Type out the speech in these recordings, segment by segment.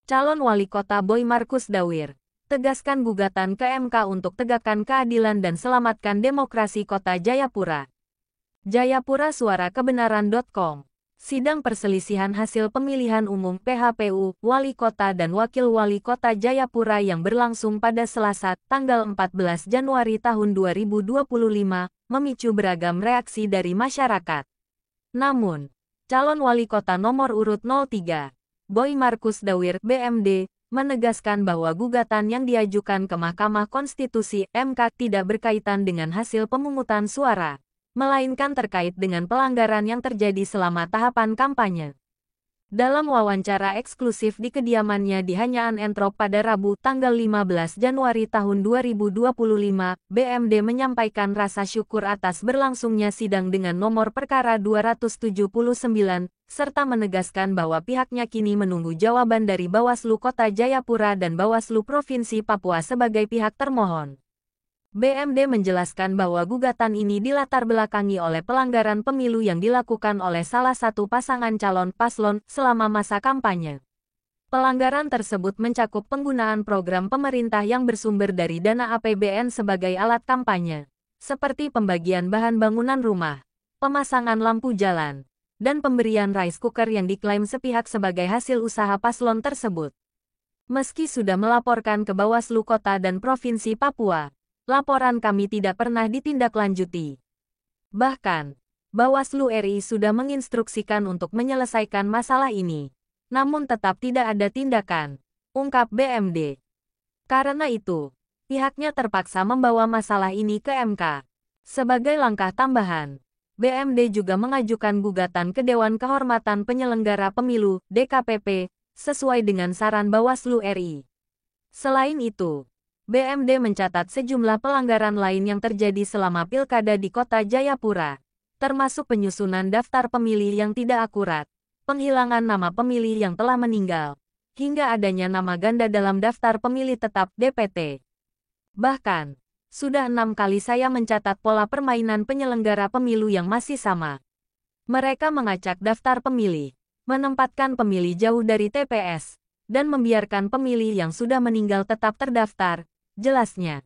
Calon Wali Kota Boy Markus Dawir, tegaskan gugatan ke MK untuk tegakkan keadilan dan selamatkan demokrasi Kota Jayapura. Jayapura Suara Kebenaran.com. Sidang perselisihan hasil pemilihan umum PHPU, Wali Kota dan Wakil Wali Kota Jayapura yang berlangsung pada Selasa, tanggal 14 Januari tahun 2025, memicu beragam reaksi dari masyarakat. Namun, calon Wali Kota nomor urut 03, Boy Markus Dawir, BMD, menegaskan bahwa gugatan yang diajukan ke Mahkamah Konstitusi (MK) tidak berkaitan dengan hasil pemungutan suara, melainkan terkait dengan pelanggaran yang terjadi selama tahapan kampanye. Dalam wawancara eksklusif di kediamannya di Hanyaan Entrop pada Rabu tanggal 15 Januari tahun 2025, BMD menyampaikan rasa syukur atas berlangsungnya sidang dengan nomor perkara 279, serta menegaskan bahwa pihaknya kini menunggu jawaban dari Bawaslu Kota Jayapura dan Bawaslu Provinsi Papua sebagai pihak termohon. BMD menjelaskan bahwa gugatan ini dilatar belakangi oleh pelanggaran pemilu yang dilakukan oleh salah satu pasangan calon paslon selama masa kampanye. Pelanggaran tersebut mencakup penggunaan program pemerintah yang bersumber dari dana APBN sebagai alat kampanye, seperti pembagian bahan bangunan rumah, pemasangan lampu jalan, dan pemberian rice cooker yang diklaim sepihak sebagai hasil usaha paslon tersebut. Meski sudah melaporkan ke Bawaslu Kota dan Provinsi Papua, laporan kami tidak pernah ditindaklanjuti. Bahkan, Bawaslu RI sudah menginstruksikan untuk menyelesaikan masalah ini, namun tetap tidak ada tindakan, ungkap BMD. Karena itu, pihaknya terpaksa membawa masalah ini ke MK. Sebagai langkah tambahan, BMD juga mengajukan gugatan ke Dewan Kehormatan Penyelenggara Pemilu (DKPP) sesuai dengan saran Bawaslu RI. Selain itu, BMD mencatat sejumlah pelanggaran lain yang terjadi selama pilkada di Kota Jayapura, termasuk penyusunan daftar pemilih yang tidak akurat, penghilangan nama pemilih yang telah meninggal, hingga adanya nama ganda dalam daftar pemilih tetap (DPT). Bahkan, sudah 6 kali saya mencatat pola permainan penyelenggara pemilu yang masih sama. Mereka mengacak daftar pemilih, menempatkan pemilih jauh dari TPS, dan membiarkan pemilih yang sudah meninggal tetap terdaftar, jelasnya.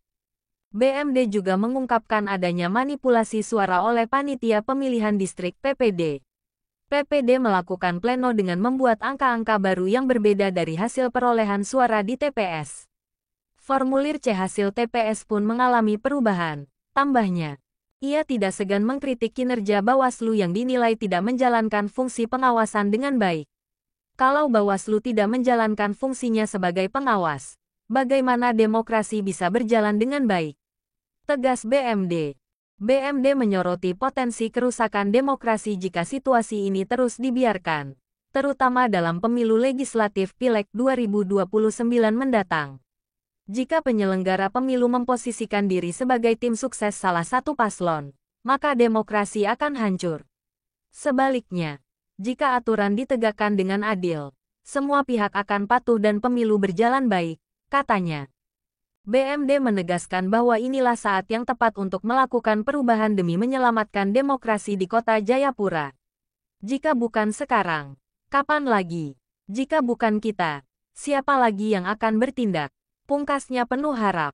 BMD juga mengungkapkan adanya manipulasi suara oleh Panitia Pemilihan Distrik (PPD). PPD melakukan pleno dengan membuat angka-angka baru yang berbeda dari hasil perolehan suara di TPS. Formulir C hasil TPS pun mengalami perubahan, tambahnya. Ia tidak segan mengkritik kinerja Bawaslu yang dinilai tidak menjalankan fungsi pengawasan dengan baik. Kalau Bawaslu tidak menjalankan fungsinya sebagai pengawas, bagaimana demokrasi bisa berjalan dengan baik? Tegas BMD. BMD menyoroti potensi kerusakan demokrasi jika situasi ini terus dibiarkan, terutama dalam pemilu legislatif Pileg 2029 mendatang. Jika penyelenggara pemilu memposisikan diri sebagai tim sukses salah satu paslon, maka demokrasi akan hancur. Sebaliknya, jika aturan ditegakkan dengan adil, semua pihak akan patuh dan pemilu berjalan baik, katanya. BMD menegaskan bahwa inilah saat yang tepat untuk melakukan perubahan demi menyelamatkan demokrasi di Kota Jayapura. Jika bukan sekarang, kapan lagi? Jika bukan kita, siapa lagi yang akan bertindak? Pungkasnya penuh harap.